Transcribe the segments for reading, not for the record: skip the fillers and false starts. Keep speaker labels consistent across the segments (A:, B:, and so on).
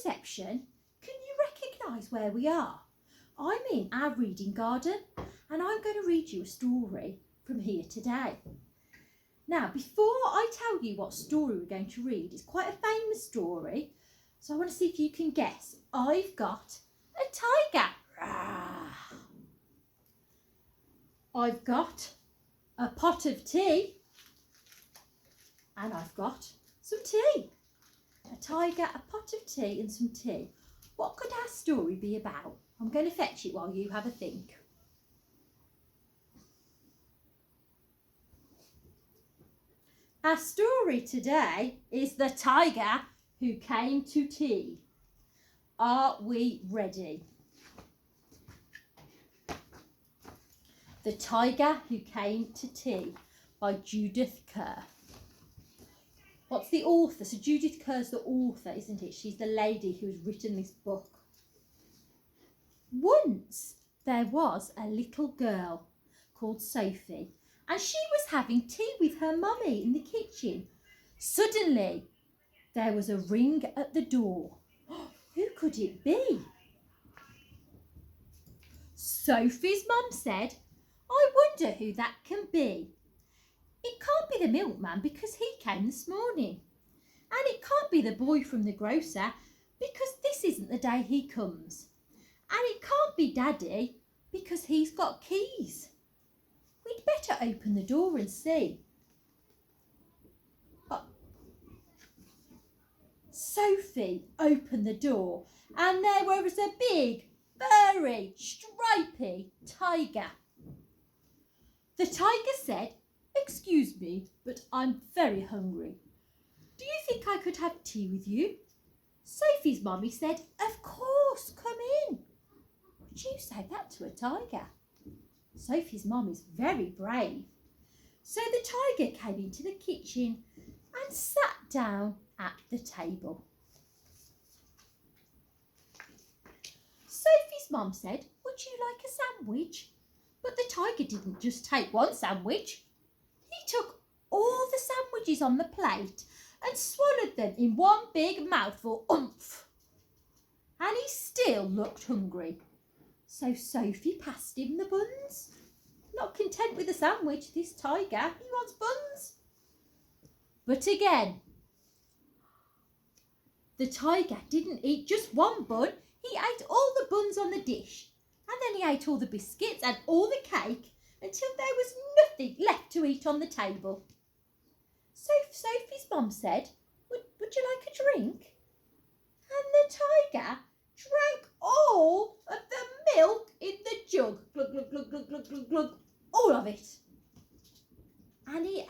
A: reception. Can you recognise where we are? I'm in our reading garden and I'm going to read you a story from here today. Now, before I tell you what story we're going to read, it's quite a famous story, so I want to see if you can guess. I've got a tiger. I've got a pot of tea and I've got some tea. A tiger, a pot of tea and some tea. What could our story be about? I'm going to fetch it while you have a think. Our story today is The Tiger Who Came to Tea. Are we ready? The Tiger Who Came to Tea by Judith Kerr. What's the author? So Judith Kerr's the author, isn't it? She's the lady who has written this book. Once there was a little girl called Sophie, and she was having tea with her mummy in the kitchen. Suddenly, there was a ring at the door. Who could it be? Sophie's mum said, I wonder who that can be. It can't be the milkman because he came this morning. And it can't be the boy from the grocer because this isn't the day he comes. And it can't be Daddy because he's got keys. We'd better open the door and see. Sophie opened the door and there was a big, furry, stripy tiger. The tiger said, Excuse me, but I'm very hungry. Do you think I could have tea with you? Sophie's mummy said, Of course, come in. Would you say that to a tiger? Sophie's mum is very brave. So the tiger came into the kitchen and sat down at the table. Sophie's mum said, Would you like a sandwich? But the tiger didn't just take one sandwich. He took all the sandwiches on the plate and swallowed them in one big mouthful. Oomph! And he still looked hungry. So Sophie passed him the buns. Not content with the sandwich, this tiger, he wants buns. But again, the tiger didn't eat just one bun. He ate all the buns on the dish. And then he ate all the biscuits and all the cake until there was nothing left to eat on the table. So Sophie's mum said, would you like a drink? And the tiger drank all of the milk in the jug. Glug, glug, glug, glug, glug, glug, glug. All of it. And he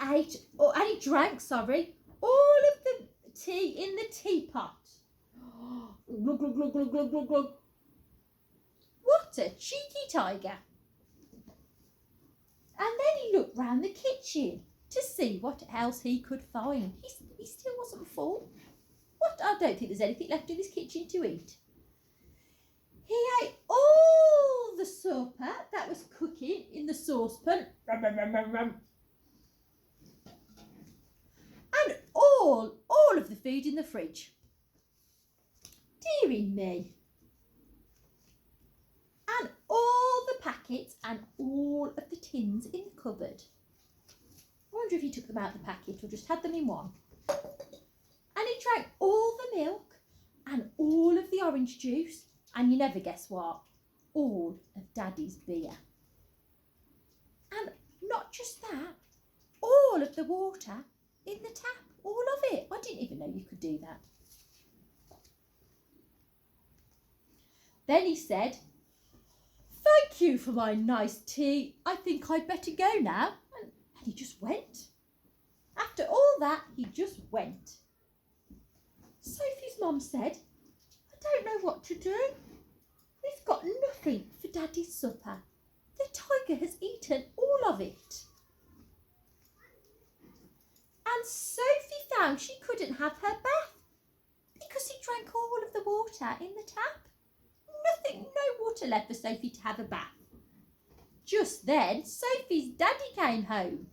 A: drank, all of the tea in the teapot. Glug, glug, glug, glug, glug, glug, glug. What a cheeky tiger. And then he looked round the kitchen to see what else he could find. He still wasn't full. I don't think there's anything left in this kitchen to eat. He ate all the supper that was cooking in the saucepan. And all of the food in the fridge. Dearie me. And all the packets and all of the tins in the cupboard. I wonder if he took them out of the packet or just had them in one. And he drank all the milk and all of the orange juice. And you never guess what? All of Daddy's beer. And not just that, all of the water in the tap. All of it. I didn't even know you could do that. Then he said, Thank you for my nice tea. I think I'd better go now. And he just went. After all that, he just went. Sophie's mum said, I don't know what to do. We've got nothing for Daddy's supper. The tiger has eaten all of it. And Sophie found she couldn't have her bath because he drank all of the water in the tap. No water left for Sophie to have a bath. Just then, Sophie's daddy came home.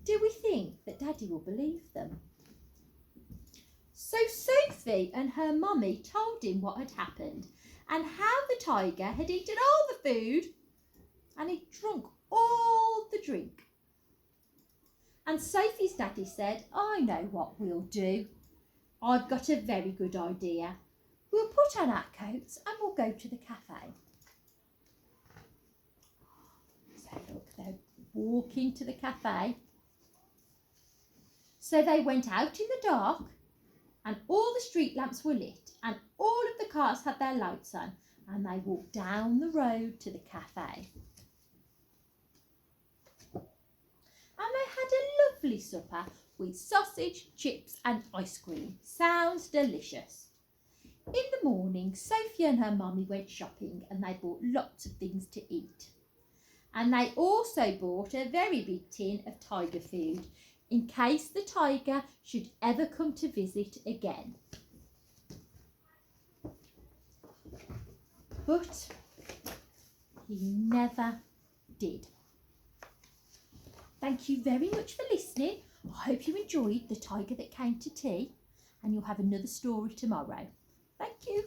A: Do we think that Daddy will believe them? So Sophie Sophie and her mummy told him what had happened and how the tiger had eaten all the food and he'd drunk all the drink. And Sophie's daddy said, I know what we'll do. I've got a very good idea. We'll put on our coats and we'll go to the cafe. So look, they're walking to the cafe. So they went out in the dark and all the street lamps were lit and all of the cars had their lights on and they walked down the road to the cafe. And they had a lovely supper with sausage, chips and ice cream. Sounds delicious. In the morning, Sophie and her mummy went shopping and they bought lots of things to eat. And they also bought a very big tin of tiger food in case the tiger should ever come to visit again. But he never did. Thank you very much for listening. I hope you enjoyed The Tiger That Came to Tea, and you'll have another story tomorrow. Thank you.